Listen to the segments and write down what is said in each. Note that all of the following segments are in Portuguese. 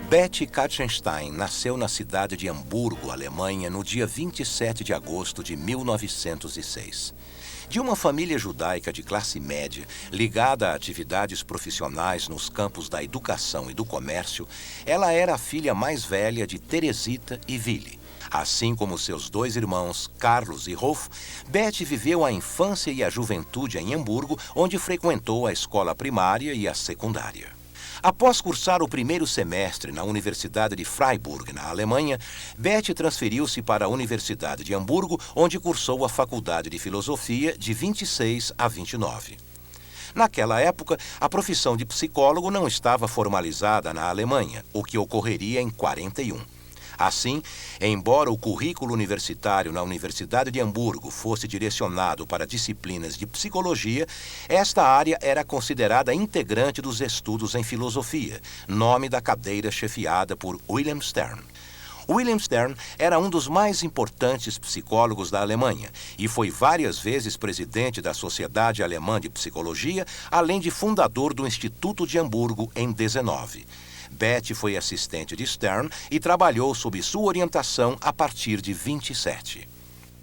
Betty Katzenstein nasceu na cidade de Hamburgo, Alemanha, no dia 27 de agosto de 1906. De uma família judaica de classe média, ligada a atividades profissionais nos campos da educação e do comércio, ela era a filha mais velha de Teresita e Willy. Assim como seus dois irmãos, Carlos e Rolf, Betty viveu a infância e a juventude em Hamburgo, onde frequentou a escola primária e a secundária. Após cursar o primeiro semestre na Universidade de Freiburg, na Alemanha, Betty transferiu-se para a Universidade de Hamburgo, onde cursou a Faculdade de Filosofia de 26 a 29. Naquela época, a profissão de psicólogo não estava formalizada na Alemanha, o que ocorreria em 41. Assim, embora o currículo universitário na Universidade de Hamburgo fosse direcionado para disciplinas de psicologia, esta área era considerada integrante dos estudos em filosofia, nome da cadeira chefiada por Wilhelm Stern. Wilhelm Stern era um dos mais importantes psicólogos da Alemanha e foi várias vezes presidente da Sociedade Alemã de Psicologia, além de fundador do Instituto de Hamburgo em 19. Betty foi assistente de Stern e trabalhou sob sua orientação a partir de 27.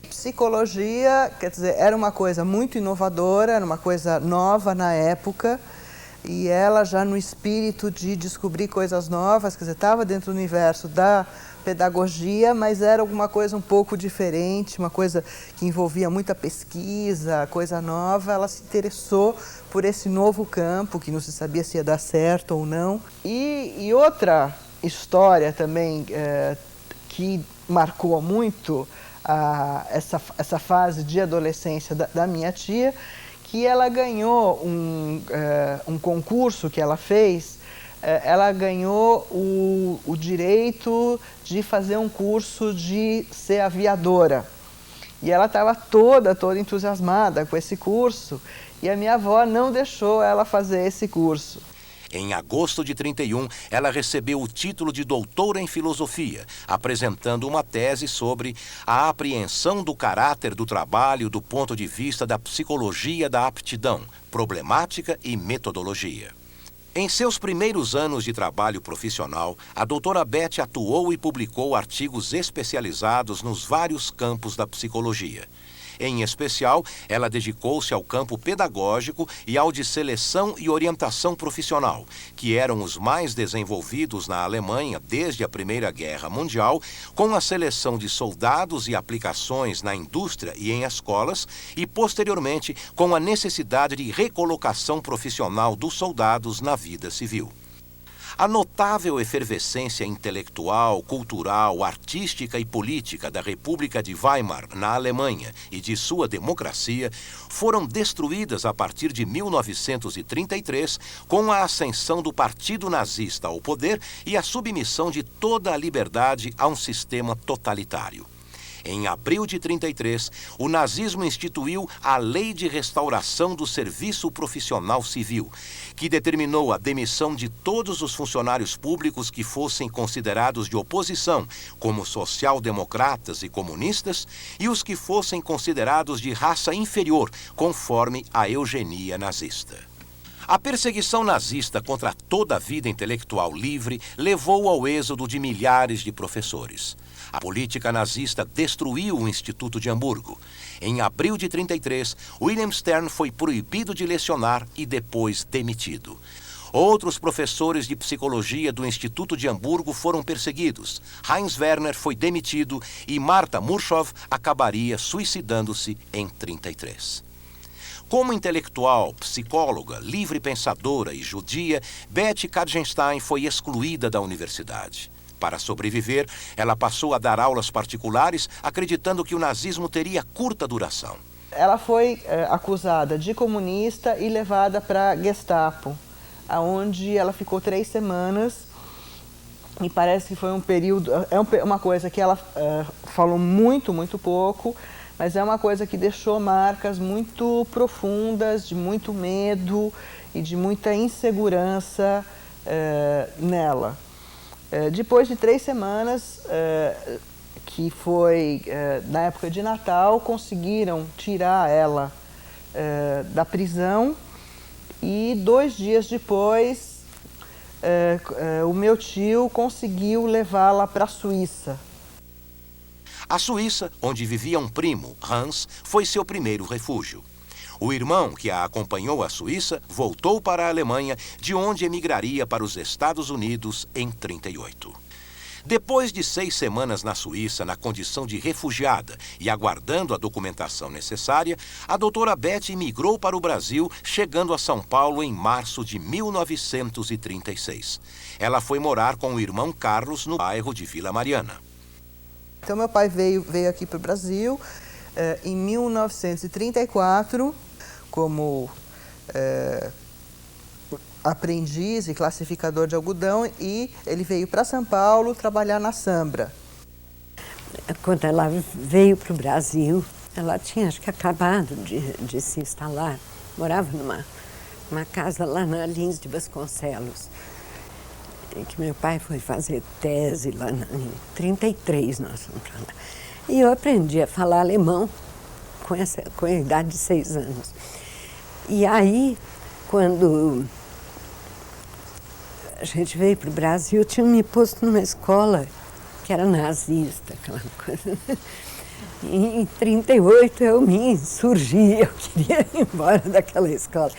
Psicologia, quer dizer, era uma coisa muito inovadora, era uma coisa nova na época, e ela já no espírito de descobrir coisas novas, quer dizer, estava dentro do universo da pedagogia, mas era alguma coisa um pouco diferente, uma coisa que envolvia muita pesquisa, coisa nova. Ela se interessou por esse novo campo, que não se sabia se ia dar certo ou não. E outra história também que marcou muito essa fase de adolescência da minha tia, que ela ganhou um concurso que ela fez. Ela ganhou o direito de fazer um curso de ser aviadora. E ela estava toda entusiasmada com esse curso, e a minha avó não deixou ela fazer esse curso. Em agosto de 31, ela recebeu o título de doutora em filosofia, apresentando uma tese sobre a apreensão do caráter do trabalho do ponto de vista da psicologia da aptidão, problemática e metodologia. Em seus primeiros anos de trabalho profissional, a doutora Betty atuou e publicou artigos especializados nos vários campos da psicologia. Em especial, ela dedicou-se ao campo pedagógico e ao de seleção e orientação profissional, que eram os mais desenvolvidos na Alemanha desde a Primeira Guerra Mundial, com a seleção de soldados e aplicações na indústria e em escolas, e posteriormente com a necessidade de recolocação profissional dos soldados na vida civil. A notável efervescência intelectual, cultural, artística e política da República de Weimar, na Alemanha, e de sua democracia, foram destruídas a partir de 1933, com a ascensão do Partido Nazista ao poder e a submissão de toda a liberdade a um sistema totalitário. Em abril de 33, o nazismo instituiu a Lei de Restauração do Serviço Profissional Civil, que determinou a demissão de todos os funcionários públicos que fossem considerados de oposição, como social-democratas e comunistas, e os que fossem considerados de raça inferior, conforme a eugenia nazista. A perseguição nazista contra toda a vida intelectual livre levou ao êxodo de milhares de professores. A política nazista destruiu o Instituto de Hamburgo. Em abril de 33, Wilhelm Stern foi proibido de lecionar e depois demitido. Outros professores de psicologia do Instituto de Hamburgo foram perseguidos. Heinz Werner foi demitido e Martha Murschow acabaria suicidando-se em 33. Como intelectual, psicóloga, livre-pensadora e judia, Betty Katzenstein foi excluída da universidade. Para sobreviver, ela passou a dar aulas particulares, acreditando que o nazismo teria curta duração. Ela foi acusada de comunista e levada para a Gestapo, onde ela ficou 3 semanas. E parece que foi um período... É uma coisa que ela falou muito pouco, mas é uma coisa que deixou marcas muito profundas, de muito medo e de muita insegurança nela. Depois de 3 semanas, que foi na época de Natal, conseguiram tirar ela da prisão, e 2 dias depois o meu tio conseguiu levá-la para a Suíça. A Suíça, onde vivia um primo, Hans, foi seu primeiro refúgio. O irmão que a acompanhou à Suíça voltou para a Alemanha, de onde emigraria para os Estados Unidos em 1938. Depois de 6 semanas na Suíça, na condição de refugiada e aguardando a documentação necessária, a doutora Beth migrou para o Brasil, chegando a São Paulo em março de 1936. Ela foi morar com o irmão Carlos no bairro de Vila Mariana. Então, meu pai veio aqui para o Brasil em 1934, como aprendiz e classificador de algodão, e ele veio para São Paulo trabalhar na Sambra. Quando ela veio para o Brasil, ela tinha, acho que, acabado de se instalar, morava numa casa lá na Lins de Vasconcelos, em que meu pai foi fazer tese lá em 1933, nós fomos para lá. E eu aprendi a falar alemão com a idade de 6 anos. E aí, quando a gente veio para o Brasil, eu tinha me posto numa escola que era nazista, aquela coisa. E em 1938 eu me insurgi, eu queria ir embora daquela escola.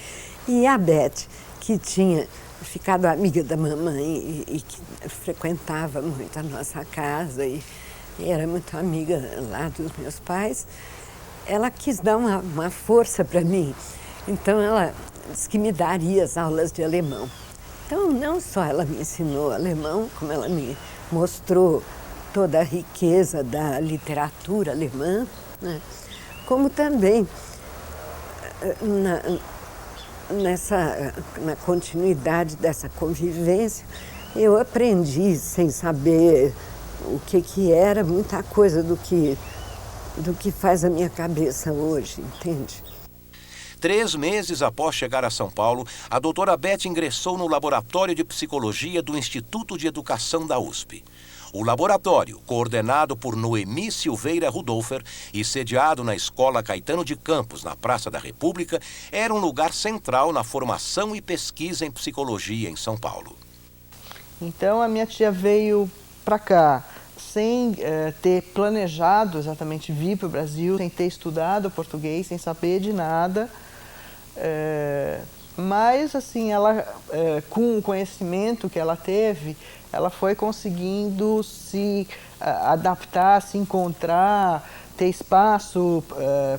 E a Beth, que tinha ficado amiga da mamãe e que frequentava muito a nossa casa e era muito amiga lá dos meus pais, ela quis dar uma força para mim. Então ela disse que me daria as aulas de alemão. Então, não só ela me ensinou alemão, como ela me mostrou toda a riqueza da literatura alemã, né? Como também, na continuidade dessa convivência, eu aprendi, sem saber o que era, muita coisa do que faz a minha cabeça hoje, entende? 3 meses após chegar a São Paulo, a doutora Beth ingressou no Laboratório de Psicologia do Instituto de Educação da USP. O laboratório, coordenado por Noemi Silveira Rudolfer e sediado na Escola Caetano de Campos, na Praça da República, era um lugar central na formação e pesquisa em psicologia em São Paulo. Então, a minha tia veio para cá sem ter planejado exatamente vir para o Brasil, sem ter estudado português, sem saber de nada. Mas, assim, ela, com o conhecimento que ela teve, ela foi conseguindo se adaptar, se encontrar, ter espaço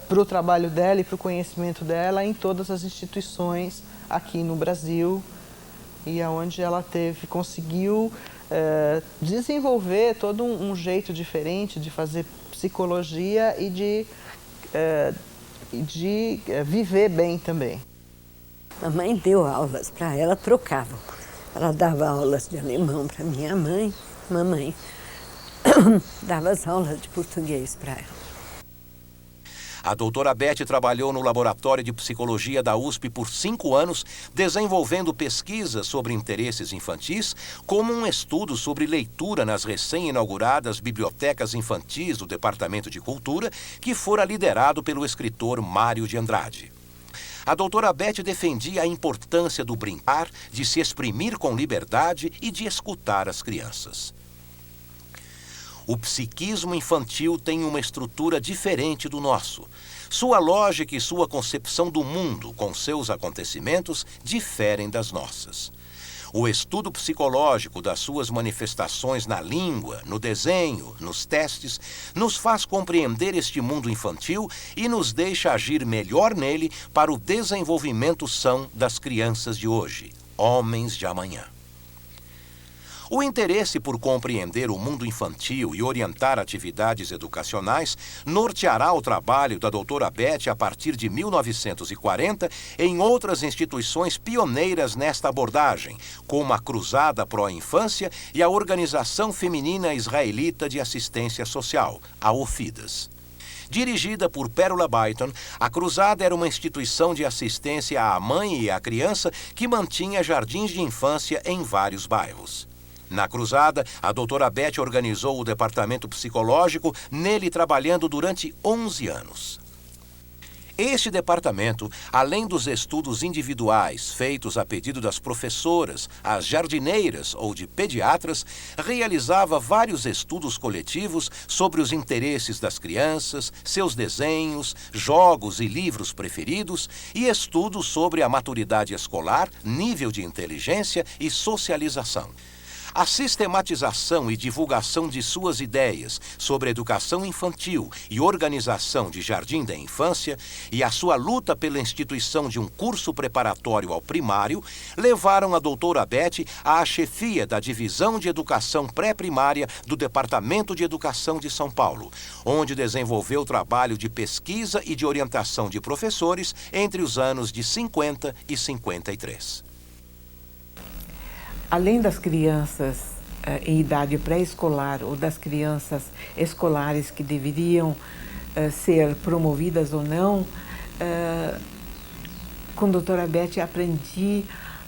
para o trabalho dela e para o conhecimento dela em todas as instituições aqui no Brasil, e aonde ela conseguiu desenvolver todo um jeito diferente de fazer psicologia e de viver bem também. A mãe deu aulas para ela, trocavam. Ela dava aulas de alemão para minha mãe, mamãe dava as aulas de português para ela. A doutora Beth trabalhou no Laboratório de Psicologia da USP por 5 anos, desenvolvendo pesquisas sobre interesses infantis, como um estudo sobre leitura nas recém-inauguradas bibliotecas infantis do Departamento de Cultura, que fora liderado pelo escritor Mário de Andrade. A doutora Beth defendia a importância do brincar, de se exprimir com liberdade e de escutar as crianças. O psiquismo infantil tem uma estrutura diferente do nosso. Sua lógica e sua concepção do mundo, com seus acontecimentos, diferem das nossas. O estudo psicológico das suas manifestações na língua, no desenho, nos testes, nos faz compreender este mundo infantil e nos deixa agir melhor nele para o desenvolvimento são das crianças de hoje, homens de amanhã. O interesse por compreender o mundo infantil e orientar atividades educacionais norteará o trabalho da doutora Beth a partir de 1940 em outras instituições pioneiras nesta abordagem, como a Cruzada Pró-Infância e a Organização Feminina Israelita de Assistência Social, a OFIDAS. Dirigida por Pérola Byton, a Cruzada era uma instituição de assistência à mãe e à criança que mantinha jardins de infância em vários bairros. Na Cruzada, a doutora Beth organizou o departamento psicológico, nele trabalhando durante 11 anos. Este departamento, além dos estudos individuais feitos a pedido das professoras, as jardineiras ou de pediatras, realizava vários estudos coletivos sobre os interesses das crianças, seus desenhos, jogos e livros preferidos e estudos sobre a maturidade escolar, nível de inteligência e socialização. A sistematização e divulgação de suas ideias sobre educação infantil e organização de jardim da infância e a sua luta pela instituição de um curso preparatório ao primário levaram a doutora Beth à chefia da Divisão de Educação Pré-Primária do Departamento de Educação de São Paulo, onde desenvolveu trabalho de pesquisa e de orientação de professores entre os anos de 50 e 53. Além das crianças em idade pré-escolar ou das crianças escolares que deveriam ser promovidas ou não, com a doutora Beth aprendi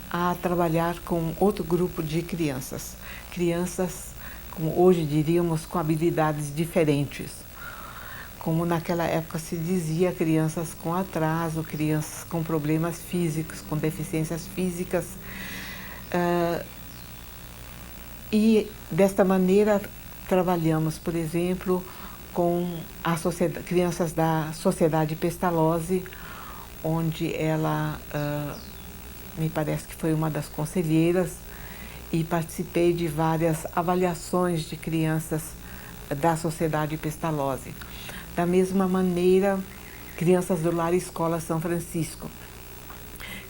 a trabalhar com outro grupo de crianças. Crianças, como hoje diríamos, com habilidades diferentes. Como naquela época se dizia, crianças com atraso, crianças com problemas físicos, com deficiências físicas. E desta maneira trabalhamos, por exemplo, com crianças da Sociedade Pestalozzi, onde ela me parece que foi uma das conselheiras, e participei de várias avaliações de crianças da Sociedade Pestalozzi. Da mesma maneira, crianças do Lar Escola São Francisco,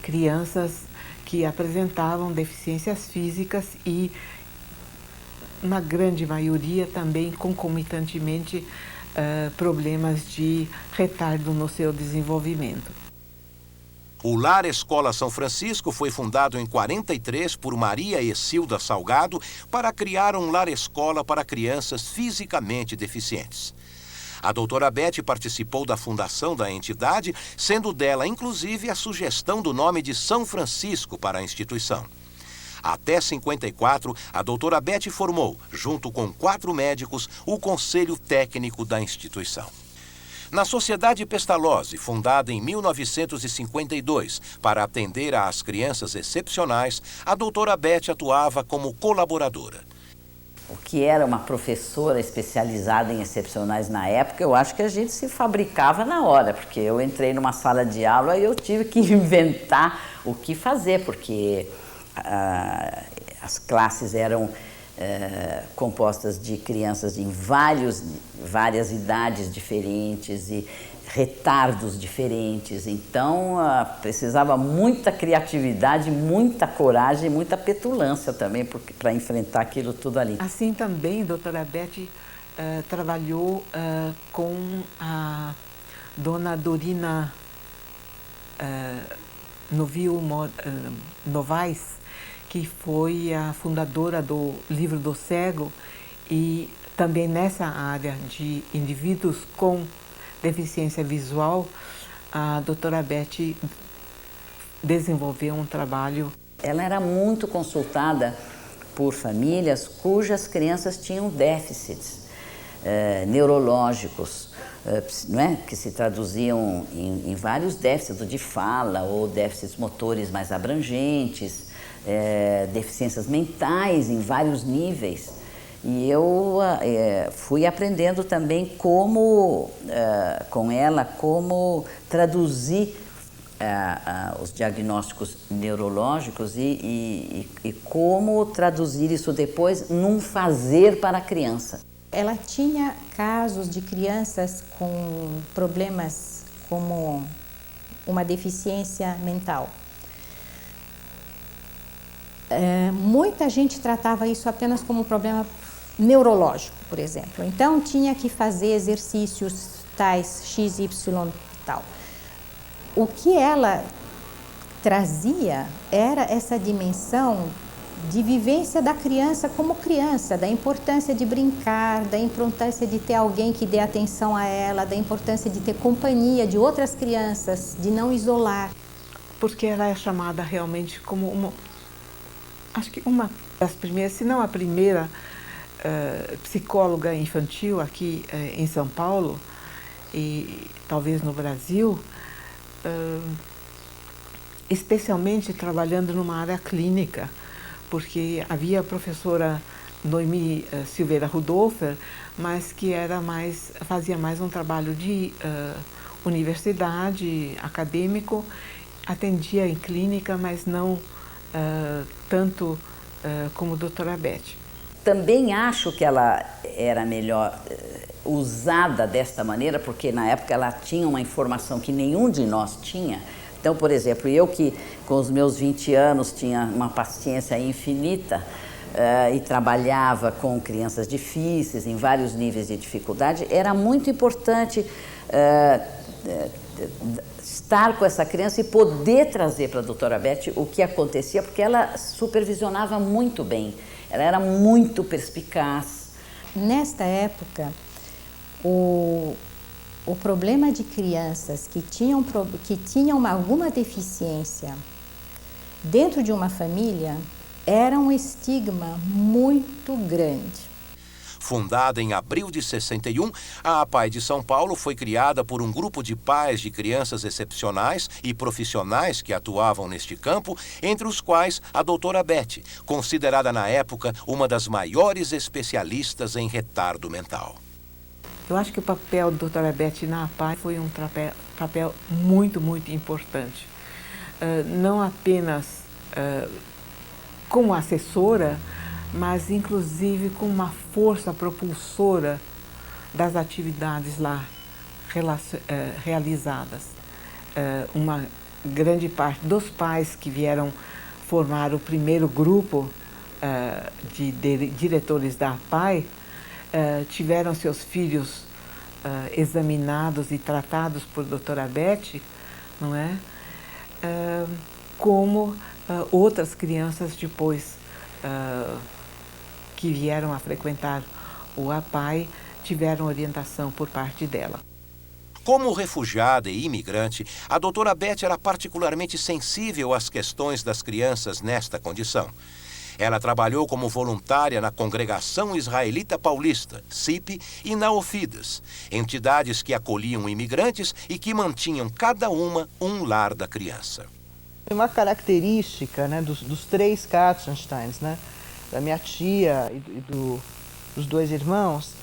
crianças que apresentavam deficiências físicas e, na grande maioria, também concomitantemente problemas de retardo no seu desenvolvimento. O Lar Escola São Francisco foi fundado em 43 por Maria Ecilda Salgado para criar um lar-escola para crianças fisicamente deficientes. A doutora Beth participou da fundação da entidade, sendo dela, inclusive, a sugestão do nome de São Francisco para a instituição. Até 54, a doutora Beth formou, junto com 4 médicos, o Conselho Técnico da instituição. Na Sociedade Pestalozzi, fundada em 1952 para atender às crianças excepcionais, a doutora Beth atuava como colaboradora. O que era uma professora especializada em excepcionais na época, eu acho que a gente se fabricava na hora, porque eu entrei numa sala de aula e eu tive que inventar o que fazer, porque as classes eram compostas de crianças em várias idades diferentes e retardos diferentes, então precisava muita criatividade, muita coragem, muita petulância também para enfrentar aquilo tudo ali. Assim também, doutora Beth trabalhou com a dona Dorina Novil Novaes, que foi a fundadora do Livro do Cego, e também nessa área de indivíduos com deficiência visual, a doutora Beth desenvolveu um trabalho. Ela era muito consultada por famílias cujas crianças tinham déficits neurológicos, não é? Que se traduziam em vários déficits de fala ou déficits motores mais abrangentes, deficiências mentais em vários níveis. E eu fui aprendendo também com ela, como traduzir os diagnósticos neurológicos e como traduzir isso depois num fazer para a criança. Ela tinha casos de crianças com problemas como uma deficiência mental. Muita gente tratava isso apenas como um problema neurológico, por exemplo. Então, tinha que fazer exercícios tais, X, Y, tal. O que ela trazia era essa dimensão de vivência da criança como criança, da importância de brincar, da importância de ter alguém que dê atenção a ela, da importância de ter companhia de outras crianças, de não isolar. Porque ela é chamada realmente como acho que uma das primeiras, se não a primeira, psicóloga infantil aqui em São Paulo e talvez no Brasil, especialmente trabalhando numa área clínica, porque havia a professora Noemi Silveira Rudolfer, mas que fazia mais um trabalho de universidade, acadêmico, atendia em clínica, mas não tanto como a doutora Beth. Também acho que ela era melhor usada desta maneira, porque na época ela tinha uma informação que nenhum de nós tinha. Então, por exemplo, eu que com os meus 20 anos tinha uma paciência infinita e trabalhava com crianças difíceis, em vários níveis de dificuldade, era muito importante estar com essa criança e poder trazer para a doutora Beth o que acontecia, porque ela supervisionava muito bem, ela era muito perspicaz. Nesta época, o problema de crianças que tinham alguma deficiência dentro de uma família era um estigma muito grande. Fundada em abril de 61, a APAE de São Paulo foi criada por um grupo de pais de crianças excepcionais e profissionais que atuavam neste campo, entre os quais a doutora Beth, considerada na época uma das maiores especialistas em retardo mental. Eu acho que o papel da doutora Beth na APAE foi um papel muito, muito importante. Não apenas como assessora, mas inclusive com uma força propulsora das atividades lá realizadas. Uma grande parte dos pais que vieram formar o primeiro grupo de diretores da APAE tiveram seus filhos examinados e tratados por doutora Beth, não é? Como outras crianças depois que vieram a frequentar o APAE tiveram orientação por parte dela. Como refugiada e imigrante, a doutora Beth era particularmente sensível às questões das crianças nesta condição. Ela trabalhou como voluntária na Congregação Israelita Paulista, CIP, e na OFIDAS, entidades que acolhiam imigrantes e que mantinham cada uma um lar da criança. Uma característica, né, dos três Katzensteins, né, da minha tia e dos dois irmãos,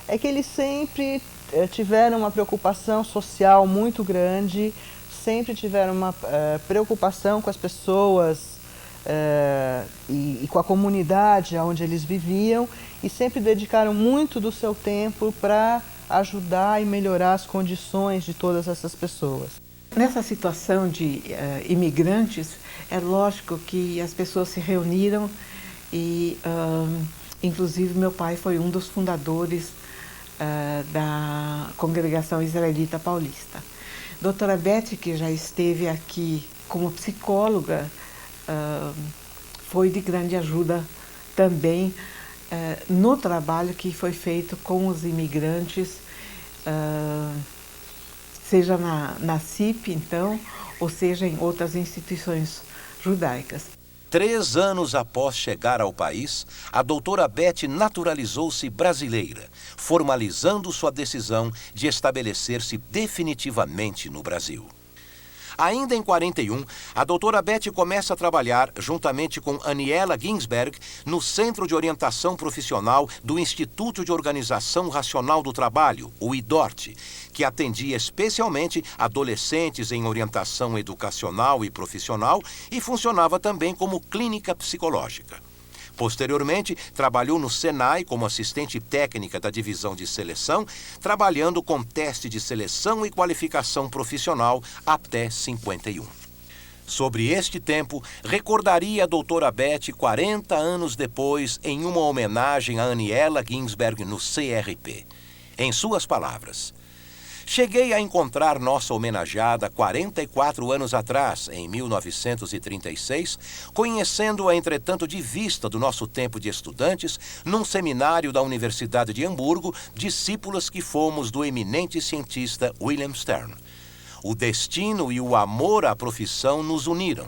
é que eles sempre tiveram uma preocupação social muito grande, sempre tiveram uma preocupação com as pessoas e com a comunidade onde eles viviam, e sempre dedicaram muito do seu tempo para ajudar e melhorar as condições de todas essas pessoas. Nessa situação de imigrantes, é lógico que as pessoas se reuniram e, inclusive, meu pai foi um dos fundadores da Congregação Israelita Paulista. Doutora Beth, que já esteve aqui como psicóloga, foi de grande ajuda também no trabalho que foi feito com os imigrantes, seja na CIP, então, ou seja em outras instituições judaicas. 3 anos após chegar ao país, a doutora Beth naturalizou-se brasileira, formalizando sua decisão de estabelecer-se definitivamente no Brasil. Ainda em 41, a doutora Beth começa a trabalhar, juntamente com Aniela Ginsberg, no Centro de Orientação Profissional do Instituto de Organização Racional do Trabalho, o IDORT, que atendia especialmente adolescentes em orientação educacional e profissional e funcionava também como clínica psicológica. Posteriormente, trabalhou no Senai como assistente técnica da divisão de seleção, trabalhando com teste de seleção e qualificação profissional até 51. Sobre este tempo, recordaria a doutora Beth 40 anos depois em uma homenagem a Aniela Ginsberg no CRP. Em suas palavras: cheguei a encontrar nossa homenageada 44 anos atrás, em 1936, conhecendo-a, entretanto, de vista do nosso tempo de estudantes, num seminário da Universidade de Hamburgo, discípulas que fomos do eminente cientista William Stern. O destino e o amor à profissão nos uniram.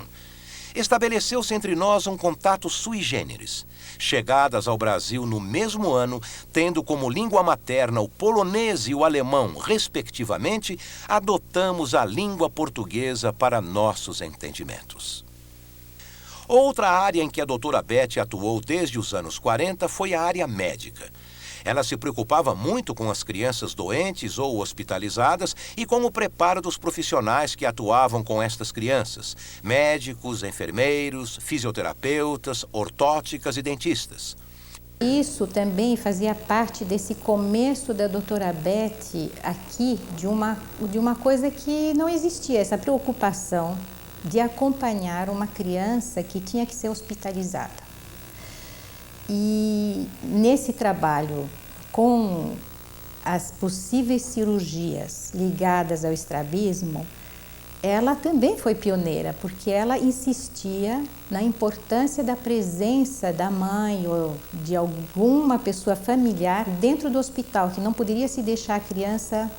Estabeleceu-se entre nós um contato sui generis. Chegadas ao Brasil no mesmo ano, tendo como língua materna o polonês e o alemão, respectivamente, adotamos a língua portuguesa para nossos entendimentos. Outra área em que a doutora Beth atuou desde os anos 40 foi a área médica. Ela se preocupava muito com as crianças doentes ou hospitalizadas e com o preparo dos profissionais que atuavam com estas crianças: médicos, enfermeiros, fisioterapeutas, ortóticas e dentistas. Isso também fazia parte desse começo da doutora Beth aqui, de uma coisa que não existia, essa preocupação de acompanhar uma criança que tinha que ser hospitalizada. E nesse trabalho com as possíveis cirurgias ligadas ao estrabismo, ela também foi pioneira, porque ela insistia na importância da presença da mãe ou de alguma pessoa familiar dentro do hospital, que não poderia se deixar a criança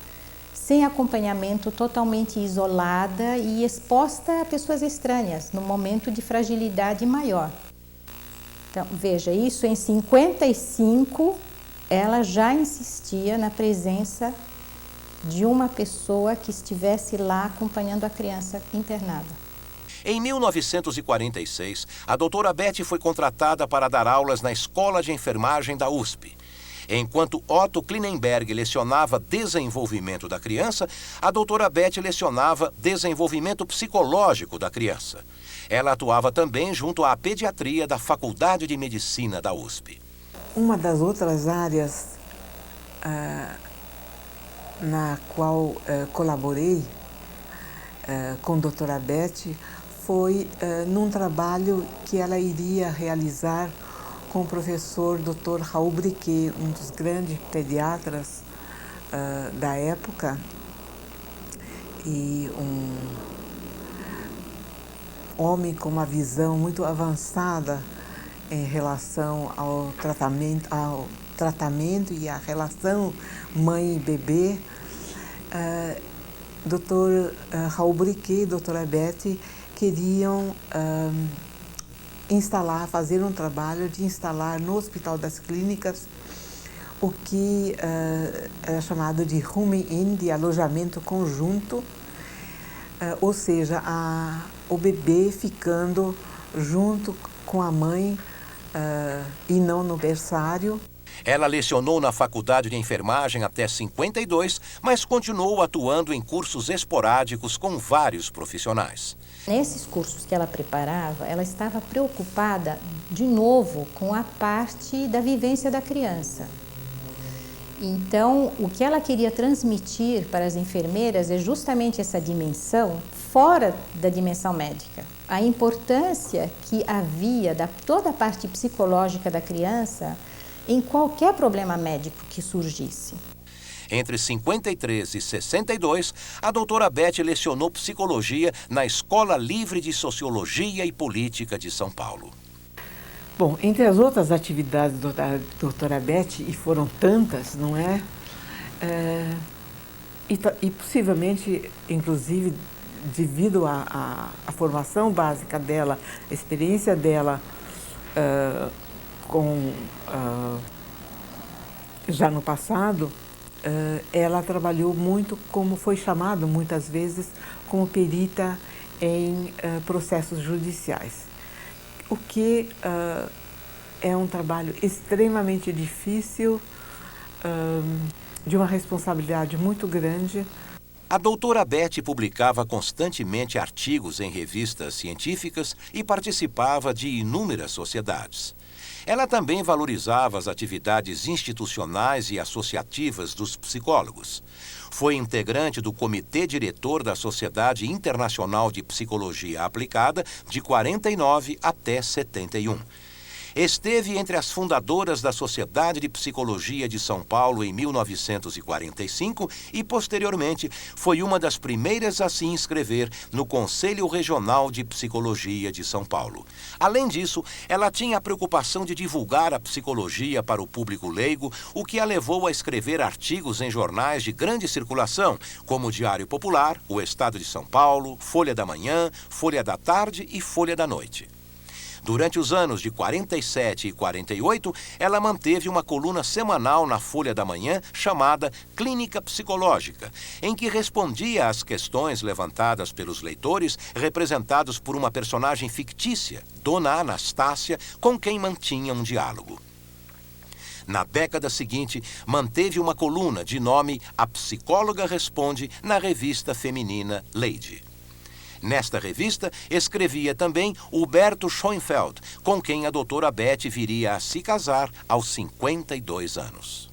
sem acompanhamento, totalmente isolada e exposta a pessoas estranhas, num momento de fragilidade maior. Então, veja, isso em 55, ela já insistia na presença de uma pessoa que estivesse lá acompanhando a criança internada. Em 1946, a doutora Beth foi contratada para dar aulas na Escola de Enfermagem da USP. Enquanto Otto Klinenberg lecionava desenvolvimento da criança, a doutora Beth lecionava desenvolvimento psicológico da criança. Ela atuava também junto à pediatria da Faculdade de Medicina da USP. Uma das outras áreas na qual colaborei com a doutora Beth foi num trabalho que ela iria realizar com o professor Dr. Raul Briquet, um dos grandes pediatras da época, e um homem com uma visão muito avançada em relação ao tratamento e à relação mãe e bebê. Dr. Raul Briquet e doutora Beth queriam fazer um trabalho de instalar no Hospital das Clínicas o que era chamado de rooming-in, de alojamento conjunto, ou seja, o bebê ficando junto com a mãe e não no berçário. Ela lecionou na Faculdade de Enfermagem até 52, mas continuou atuando em cursos esporádicos com vários profissionais. Nesses cursos que ela preparava, ela estava preocupada, de novo, com a parte da vivência da criança. Então, o que ela queria transmitir para as enfermeiras é justamente essa dimensão fora da dimensão médica. A importância que havia da toda a parte psicológica da criança em qualquer problema médico que surgisse. Entre 53 e 62, a doutora Beth lecionou psicologia na Escola Livre de Sociologia e Política de São Paulo. Bom, entre as outras atividades da doutora Beth, e foram tantas, não é? E possivelmente, inclusive, devido à formação básica dela, a experiência dela já no passado, ela trabalhou muito, como foi chamado muitas vezes, como perita em processos judiciais. O que é um trabalho extremamente difícil, de uma responsabilidade muito grande. A doutora Beth publicava constantemente artigos em revistas científicas e participava de inúmeras sociedades. Ela também valorizava as atividades institucionais e associativas dos psicólogos. Foi integrante do comitê diretor da Sociedade Internacional de Psicologia Aplicada de 49 até 71. Esteve entre as fundadoras da Sociedade de Psicologia de São Paulo em 1945 e, posteriormente, foi uma das primeiras a se inscrever no Conselho Regional de Psicologia de São Paulo. Além disso, ela tinha a preocupação de divulgar a psicologia para o público leigo, o que a levou a escrever artigos em jornais de grande circulação, como o Diário Popular, o Estado de São Paulo, Folha da Manhã, Folha da Tarde e Folha da Noite. Durante os anos de 47 e 48, ela manteve uma coluna semanal na Folha da Manhã chamada Clínica Psicológica, em que respondia às questões levantadas pelos leitores, representados por uma personagem fictícia, Dona Anastácia, com quem mantinha um diálogo. Na década seguinte, manteve uma coluna de nome A Psicóloga Responde na revista feminina Lady. Nesta revista, escrevia também Huberto Schoenfeld, com quem a doutora Beth viria a se casar aos 52 anos.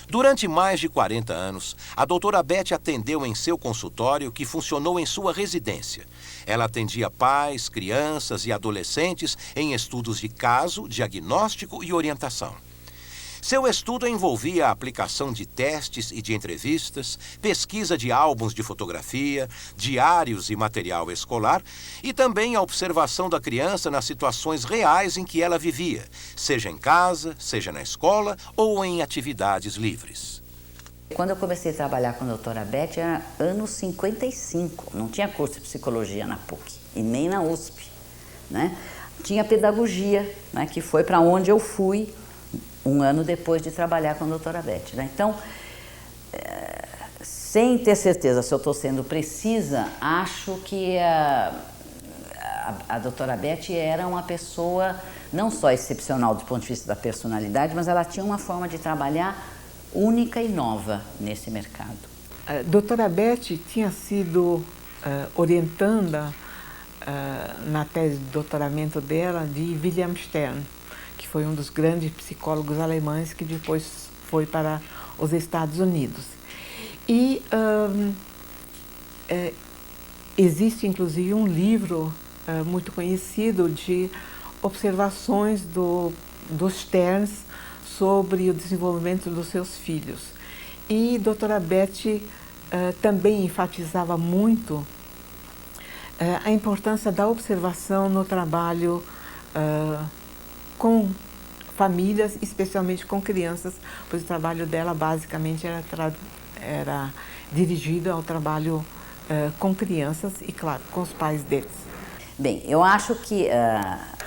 Durante mais de 40 anos, a doutora Beth atendeu em seu consultório, que funcionou em sua residência. Ela atendia pais, crianças e adolescentes em estudos de caso, diagnóstico e orientação. Seu estudo envolvia a aplicação de testes e de entrevistas, pesquisa de álbuns de fotografia, diários e material escolar e também a observação da criança nas situações reais em que ela vivia, seja em casa, seja na escola ou em atividades livres. Quando eu comecei a trabalhar com a doutora Beth, era anos 55, não tinha curso de psicologia na PUC e nem na USP, né? Tinha pedagogia, né, que foi para onde eu fui um ano depois de trabalhar com a doutora Beth, né? Então, sem ter certeza se eu estou sendo precisa, acho que a doutora Beth era uma pessoa não só excepcional do ponto de vista da personalidade, mas ela tinha uma forma de trabalhar única e nova nesse mercado. A doutora Beth tinha sido orientanda na tese de doutoramento dela de William Stern, que foi um dos grandes psicólogos alemães que depois foi para os Estados Unidos. E existe inclusive um livro muito conhecido de observações dos Sterns sobre o desenvolvimento dos seus filhos. E a doutora Beth também enfatizava muito a importância da observação no trabalho com famílias, especialmente com crianças, pois o trabalho dela basicamente era dirigido ao trabalho com crianças e, claro, com os pais deles. Bem, eu acho que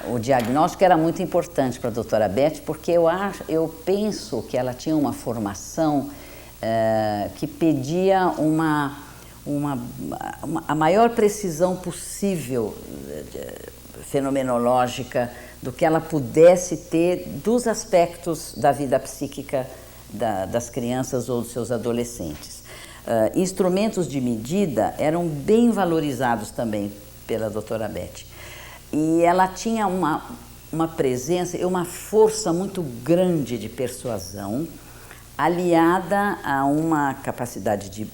o diagnóstico era muito importante para a doutora Beth, porque eu penso que ela tinha uma formação que pedia a maior precisão possível fenomenológica do que ela pudesse ter dos aspectos da vida psíquica das crianças ou dos seus adolescentes. Instrumentos de medida eram bem valorizados também pela doutora Beth. E ela tinha uma presença e uma força muito grande de persuasão, aliada a uma capacidade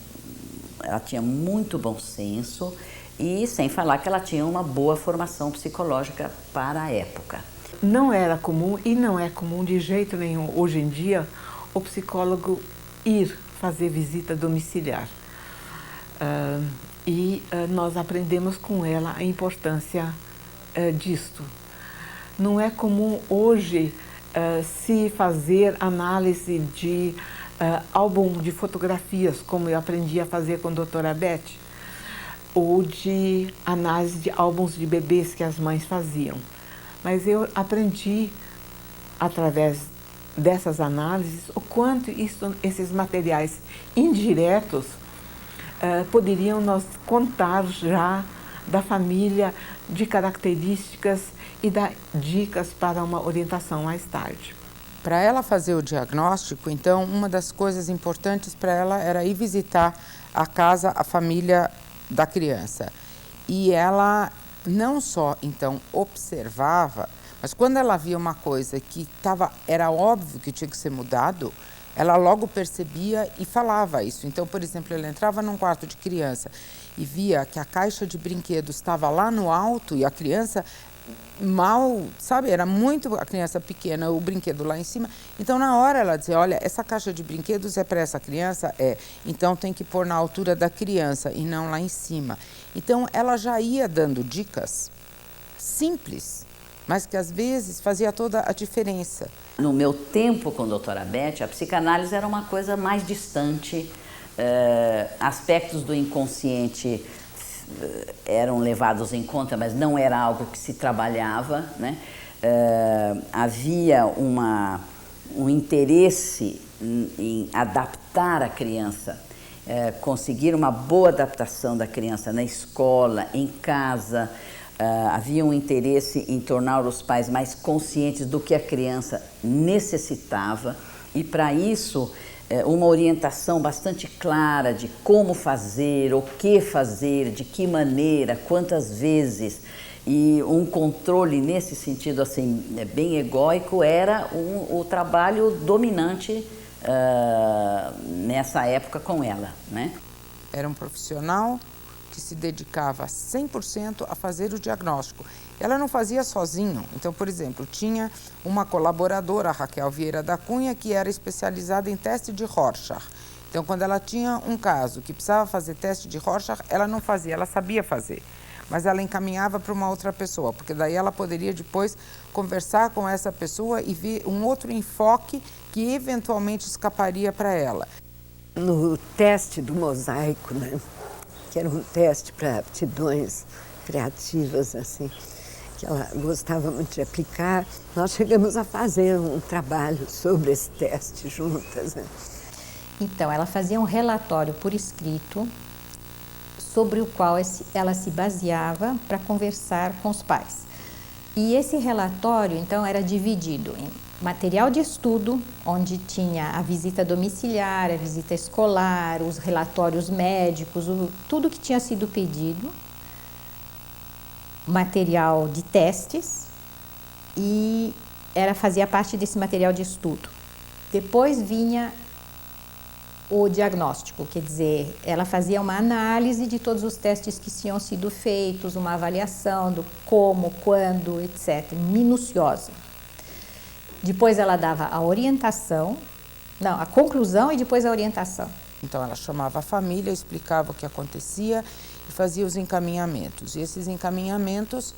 ela tinha muito bom senso, e sem falar que ela tinha uma boa formação psicológica para a época. Não era comum e não é comum de jeito nenhum hoje em dia o psicólogo ir fazer visita domiciliar. Nós aprendemos com ela a importância disto. Não é comum hoje se fazer análise de álbum de fotografias, como eu aprendi a fazer com a doutora Beth, ou de análise de álbuns de bebês que as mães faziam. Mas eu aprendi, através dessas análises, o quanto esses materiais indiretos poderiam nos contar já da família, de características e dar dicas para uma orientação mais tarde. Para ela fazer o diagnóstico, então, uma das coisas importantes para ela era ir visitar a casa, a família da criança. E ela não só, então, observava, mas quando ela via uma coisa que era óbvio que tinha que ser mudado, ela logo percebia e falava isso. Então, por exemplo, ela entrava num quarto de criança e via que a caixa de brinquedos estava lá no alto e a criança mal, sabe, era muito a criança pequena, o brinquedo lá em cima. Então, na hora ela dizia, olha, essa caixa de brinquedos é para essa criança? É. Então, tem que pôr na altura da criança e não lá em cima. Então, ela já ia dando dicas simples, mas que às vezes fazia toda a diferença. No meu tempo com a doutora Beth, a psicanálise era uma coisa mais distante, aspectos do inconsciente eram levados em conta, mas não era algo que se trabalhava, né? Havia um interesse em adaptar a criança, conseguir uma boa adaptação da criança na escola, em casa. Havia um interesse em tornar os pais mais conscientes do que a criança necessitava e, para isso, uma orientação bastante clara de como fazer, o que fazer, de que maneira, quantas vezes, e um controle nesse sentido assim bem egóico era o trabalho dominante nessa época com ela, né? Era um profissional que se dedicava 100% a fazer o diagnóstico. Ela não fazia sozinho. Então, por exemplo, tinha uma colaboradora, a Raquel Vieira da Cunha, que era especializada em teste de Rorschach. Então, quando ela tinha um caso que precisava fazer teste de Rorschach, ela não fazia, ela sabia fazer. Mas ela encaminhava para uma outra pessoa, porque daí ela poderia depois conversar com essa pessoa e ver um outro enfoque que eventualmente escaparia para ela. No teste do mosaico, né? Que era um teste para aptidões criativas, assim, que ela gostava muito de aplicar. Nós chegamos a fazer um trabalho sobre esse teste juntas, né? Então, ela fazia um relatório por escrito sobre o qual ela se baseava para conversar com os pais. E esse relatório, então, era dividido em material de estudo, onde tinha a visita domiciliar, a visita escolar, os relatórios médicos, tudo que tinha sido pedido, material de testes, e fazia parte desse material de estudo. Depois vinha o diagnóstico, quer dizer, ela fazia uma análise de todos os testes que tinham sido feitos, uma avaliação do como, quando, etc., minuciosa. Depois ela dava a orientação, não, a conclusão e depois a orientação. Então ela chamava a família, explicava o que acontecia e fazia os encaminhamentos. E esses encaminhamentos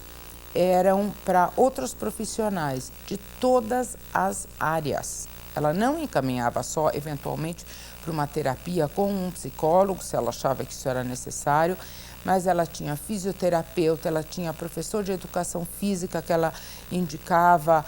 eram para outros profissionais de todas as áreas. Ela não encaminhava só, eventualmente, para uma terapia com um psicólogo, se ela achava que isso era necessário, mas ela tinha fisioterapeuta, ela tinha professor de educação física que ela indicava,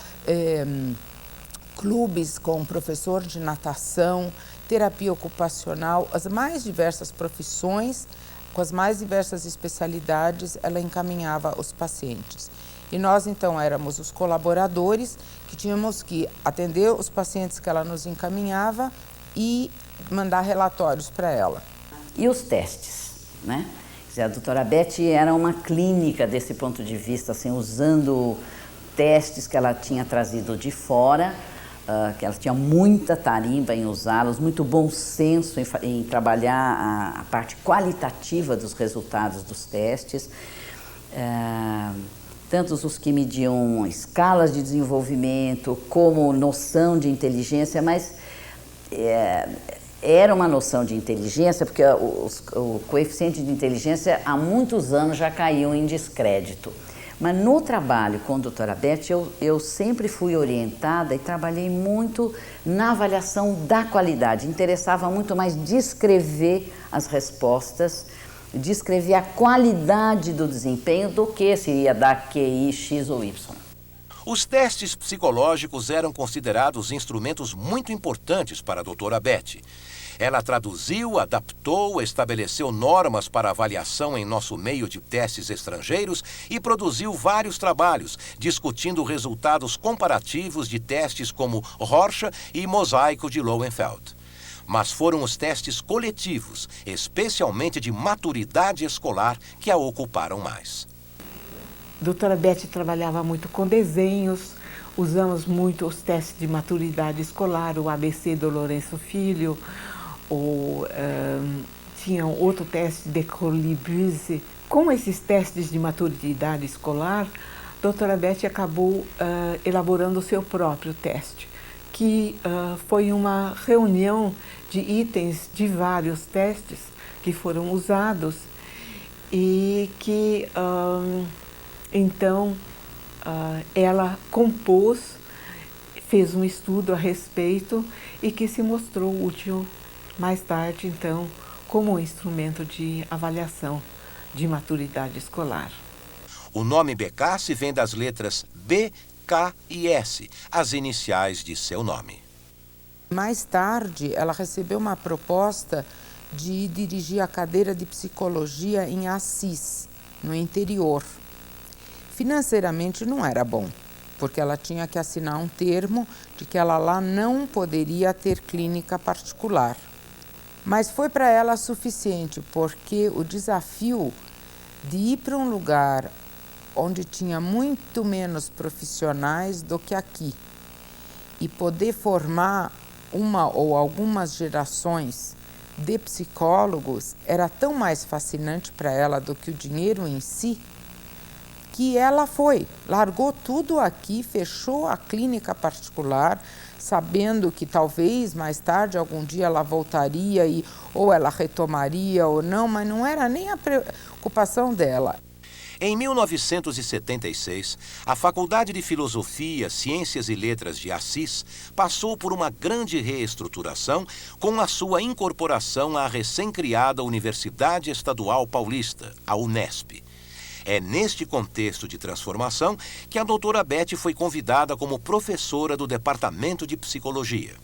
clubes com professor de natação, terapia ocupacional, as mais diversas profissões, com as mais diversas especialidades, ela encaminhava os pacientes. E nós, então, éramos os colaboradores que tínhamos que atender os pacientes que ela nos encaminhava e mandar relatórios para ela. E os testes, né? Quer dizer, a doutora Beth era uma clínica desse ponto de vista, assim, usando testes que ela tinha trazido de fora, que ela tinha muita tarimba em usá-los, muito bom senso em trabalhar a parte qualitativa dos resultados dos testes, tanto os que mediam escalas de desenvolvimento, como noção de inteligência, mas era uma noção de inteligência, porque o coeficiente de inteligência há muitos anos já caiu em descrédito. Mas no trabalho com a doutora Beth, eu sempre fui orientada e trabalhei muito na avaliação da qualidade. Interessava muito mais descrever as respostas, descrever a qualidade do desempenho do que se ia dar QI, X ou Y. Os testes psicológicos eram considerados instrumentos muito importantes para a doutora Beth. Ela traduziu, adaptou, estabeleceu normas para avaliação em nosso meio de testes estrangeiros e produziu vários trabalhos, discutindo resultados comparativos de testes como Rorschach e Mosaico de Lowenfeld. Mas foram os testes coletivos, especialmente de maturidade escolar, que a ocuparam mais. A doutora Beth trabalhava muito com desenhos, usamos muito os testes de maturidade escolar, o ABC do Lourenço Filho, tinha outro teste de Colibrise. Com esses testes de maturidade escolar, doutora Beth acabou elaborando o seu próprio teste, que foi uma reunião de itens de vários testes que foram usados e que, então, ela compôs, fez um estudo a respeito e que se mostrou útil mais tarde, então, como um instrumento de avaliação de maturidade escolar. O nome Becassi vem das letras B, K e S, as iniciais de seu nome. Mais tarde, ela recebeu uma proposta de dirigir a cadeira de psicologia em Assis, no interior. Financeiramente não era bom, porque ela tinha que assinar um termo de que ela lá não poderia ter clínica particular. Mas foi para ela suficiente, porque o desafio de ir para um lugar onde tinha muito menos profissionais do que aqui e poder formar uma ou algumas gerações de psicólogos era tão mais fascinante para ela do que o dinheiro em si, que ela foi, largou tudo aqui, fechou a clínica particular, sabendo que talvez mais tarde, algum dia ela voltaria e ou ela retomaria ou não, mas não era nem a preocupação dela. Em 1976, a Faculdade de Filosofia, Ciências e Letras de Assis passou por uma grande reestruturação com a sua incorporação à recém-criada Universidade Estadual Paulista, a Unesp. É neste contexto de transformação que a doutora Beth foi convidada como professora do Departamento de Psicologia.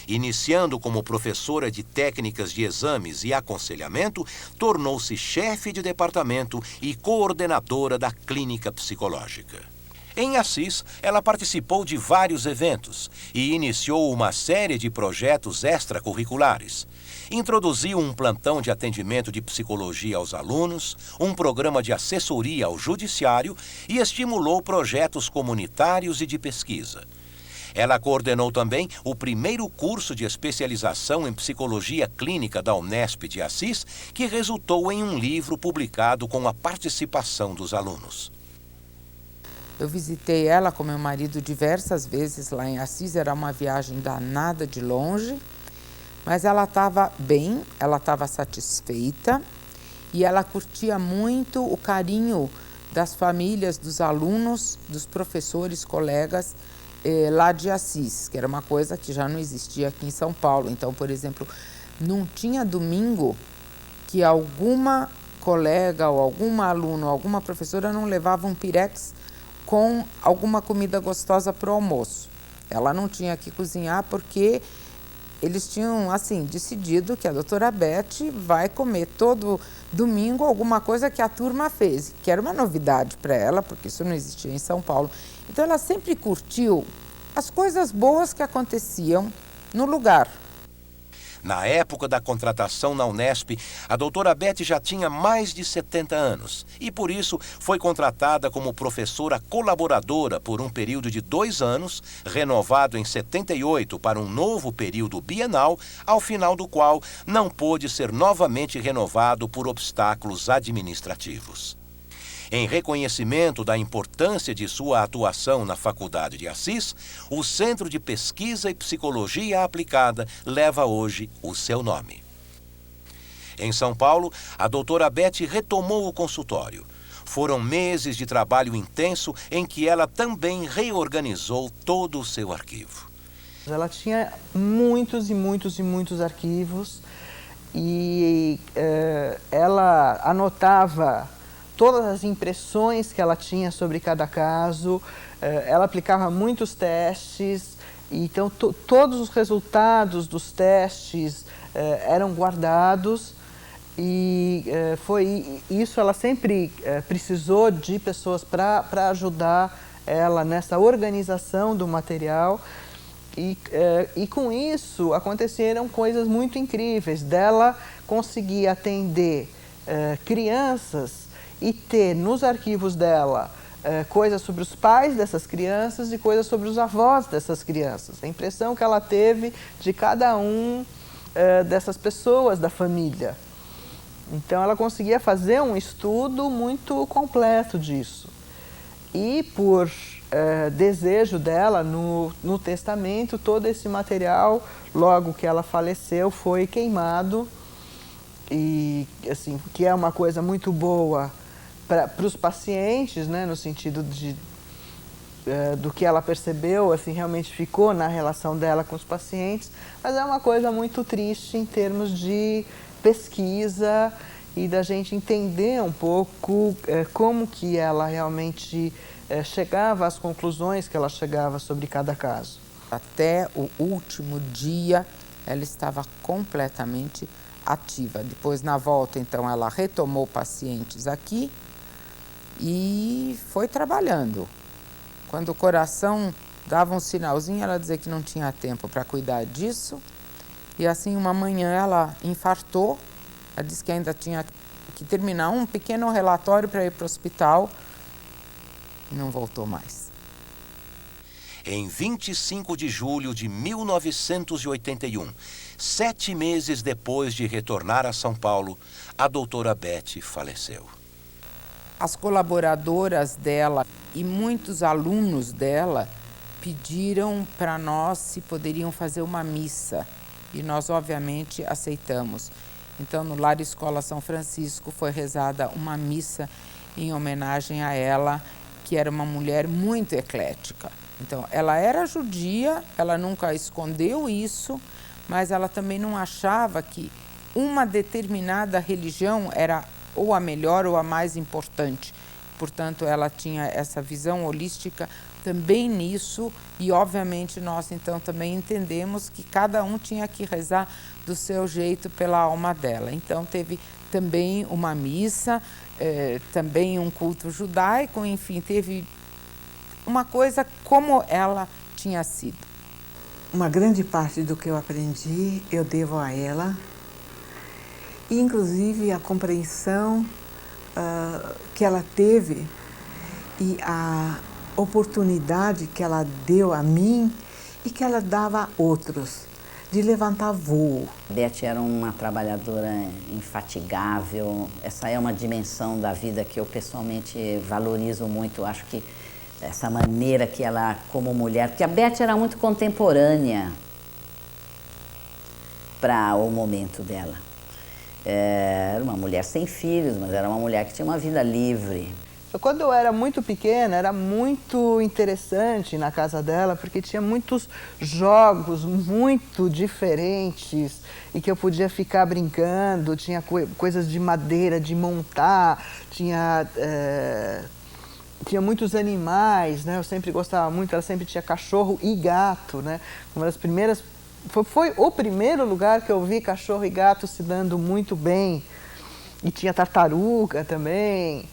Iniciando como professora de técnicas de exames e aconselhamento, tornou-se chefe de departamento e coordenadora da clínica psicológica. Em Assis, ela participou de vários eventos e iniciou uma série de projetos extracurriculares. Introduziu um plantão de atendimento de psicologia aos alunos, um programa de assessoria ao judiciário e estimulou projetos comunitários e de pesquisa. Ela coordenou também o primeiro curso de especialização em psicologia clínica da Unesp de Assis, que resultou em um livro publicado com a participação dos alunos. Eu visitei ela com meu marido diversas vezes lá em Assis, era uma viagem danada de longe, mas ela estava bem, ela estava satisfeita e ela curtia muito o carinho das famílias, dos alunos, dos professores, colegas, lá de Assis, que era uma coisa que já não existia aqui em São Paulo. Então, por exemplo, não tinha domingo que alguma colega ou alguma aluna ou alguma professora não levava um pirex com alguma comida gostosa para o almoço. Ela não tinha que cozinhar porque eles tinham, assim, decidido que a doutora Beth vai comer todo domingo alguma coisa que a turma fez, que era uma novidade para ela, porque isso não existia em São Paulo. Então, ela sempre curtiu as coisas boas que aconteciam no lugar. Na época da contratação na Unesp, a doutora Beth já tinha mais de 70 anos e, por isso, foi contratada como professora colaboradora por um período de 2 anos, renovado em 78 para um novo período bienal, ao final do qual não pôde ser novamente renovado por obstáculos administrativos. Em reconhecimento da importância de sua atuação na Faculdade de Assis, o Centro de Pesquisa e Psicologia Aplicada leva hoje o seu nome. Em São Paulo, a doutora Beth retomou o consultório. Foram meses de trabalho intenso em que ela também reorganizou todo o seu arquivo. Ela tinha muitos e muitos e muitos arquivos e ela anotava todas as impressões que ela tinha sobre cada caso, ela aplicava muitos testes, então todos os resultados dos testes eram guardados e foi isso, ela sempre precisou de pessoas para ajudar ela nessa organização do material e com isso aconteceram coisas muito incríveis, dela conseguir atender crianças e ter nos arquivos dela coisas sobre os pais dessas crianças e coisas sobre os avós dessas crianças. A impressão que ela teve de cada um dessas pessoas da família. Então, ela conseguia fazer um estudo muito completo disso. E por desejo dela, no testamento, todo esse material, logo que ela faleceu, foi queimado. E, assim, que é uma coisa muito boa para os pacientes, né, no sentido do que ela percebeu, assim, realmente ficou na relação dela com os pacientes, mas é uma coisa muito triste em termos de pesquisa e da gente entender um pouco como que ela realmente chegava às conclusões que ela chegava sobre cada caso. Até o último dia, ela estava completamente ativa. Depois, na volta, então, ela retomou pacientes aqui e foi trabalhando. Quando o coração dava um sinalzinho, ela dizia que não tinha tempo para cuidar disso. E assim, uma manhã ela infartou. Ela disse que ainda tinha que terminar um pequeno relatório para ir para o hospital. E não voltou mais. Em 25 de julho de 1981, 7 meses depois de retornar a São Paulo, a doutora Beth faleceu. As colaboradoras dela e muitos alunos dela pediram para nós se poderiam fazer uma missa. E nós, obviamente, aceitamos. Então, no Lar Escola São Francisco, foi rezada uma missa em homenagem a ela, que era uma mulher muito eclética. Então, ela era judia, ela nunca escondeu isso, mas ela também não achava que uma determinada religião era ou a melhor ou a mais importante. Portanto, ela tinha essa visão holística também nisso e, obviamente, nós então também entendemos que cada um tinha que rezar do seu jeito pela alma dela. Então, teve também uma missa, também um culto judaico, enfim, teve uma coisa como ela tinha sido. Uma grande parte do que eu aprendi eu devo a ela, e inclusive a compreensão que ela teve e a oportunidade que ela deu a mim e que ela dava a outros, de levantar voo. Beth era uma trabalhadora infatigável. Essa é uma dimensão da vida que eu pessoalmente valorizo muito. Acho que essa maneira que ela, como mulher, porque a Beth era muito contemporânea para o momento dela. Era uma mulher sem filhos, mas era uma mulher que tinha uma vida livre. Quando eu era muito pequena, era muito interessante na casa dela, porque tinha muitos jogos muito diferentes e que eu podia ficar brincando. Tinha coisas de madeira, de montar, tinha muitos animais, né? Eu sempre gostava muito, ela sempre tinha cachorro e gato, né? Uma das primeiras, foi o primeiro lugar que eu vi cachorro e gato se dando muito bem. E tinha tartaruga também.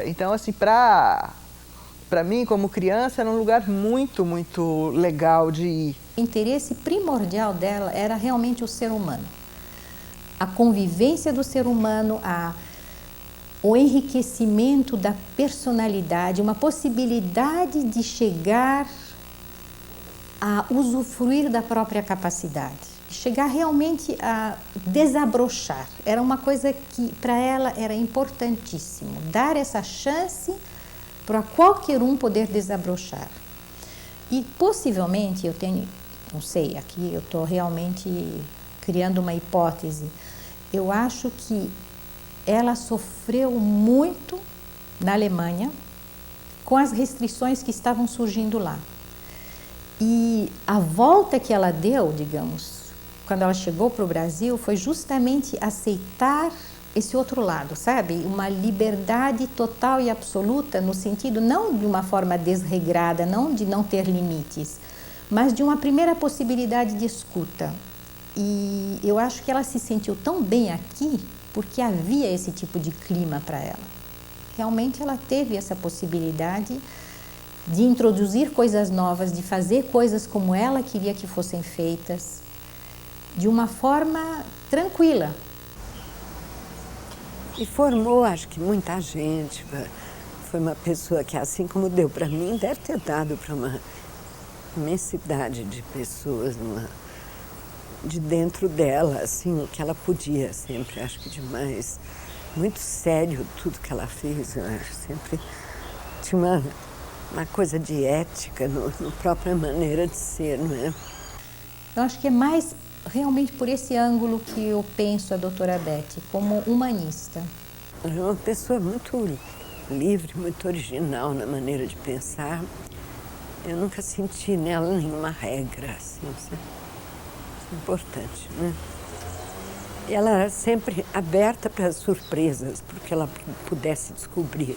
Então, assim, para mim, como criança, era um lugar muito, muito legal de ir. O interesse primordial dela era realmente o ser humano. A convivência do ser humano, o enriquecimento da personalidade, uma possibilidade de chegar a usufruir da própria capacidade. Chegar realmente a desabrochar. Era uma coisa que para ela era importantíssimo, dar essa chance para qualquer um poder desabrochar. E possivelmente, eu tenho, não sei, aqui eu estou realmente criando uma hipótese, eu acho que ela sofreu muito na Alemanha com as restrições que estavam surgindo lá. E a volta que ela deu, digamos, quando ela chegou para o Brasil, foi justamente aceitar esse outro lado, sabe? Uma liberdade total e absoluta, no sentido não de uma forma desregrada, não de não ter limites, mas de uma primeira possibilidade de escuta. E eu acho que ela se sentiu tão bem aqui porque havia esse tipo de clima para ela. Realmente ela teve essa possibilidade de introduzir coisas novas, de fazer coisas como ela queria que fossem feitas, de uma forma tranquila. E formou, acho que muita gente. Foi uma pessoa que, assim como deu para mim, deve ter dado para uma imensidade de pessoas, de dentro dela, assim, o que ela podia sempre, acho que demais. Muito sério tudo que ela fez, eu acho, sempre tinha uma coisa de ética na própria maneira de ser, não é? Eu acho que é mais realmente por esse ângulo que eu penso a doutora Beth, como humanista. Ela é uma pessoa muito livre, muito original na maneira de pensar. Eu nunca senti nela nenhuma regra, assim, isso é importante, né? E ela era sempre aberta para as surpresas, porque ela pudesse descobrir.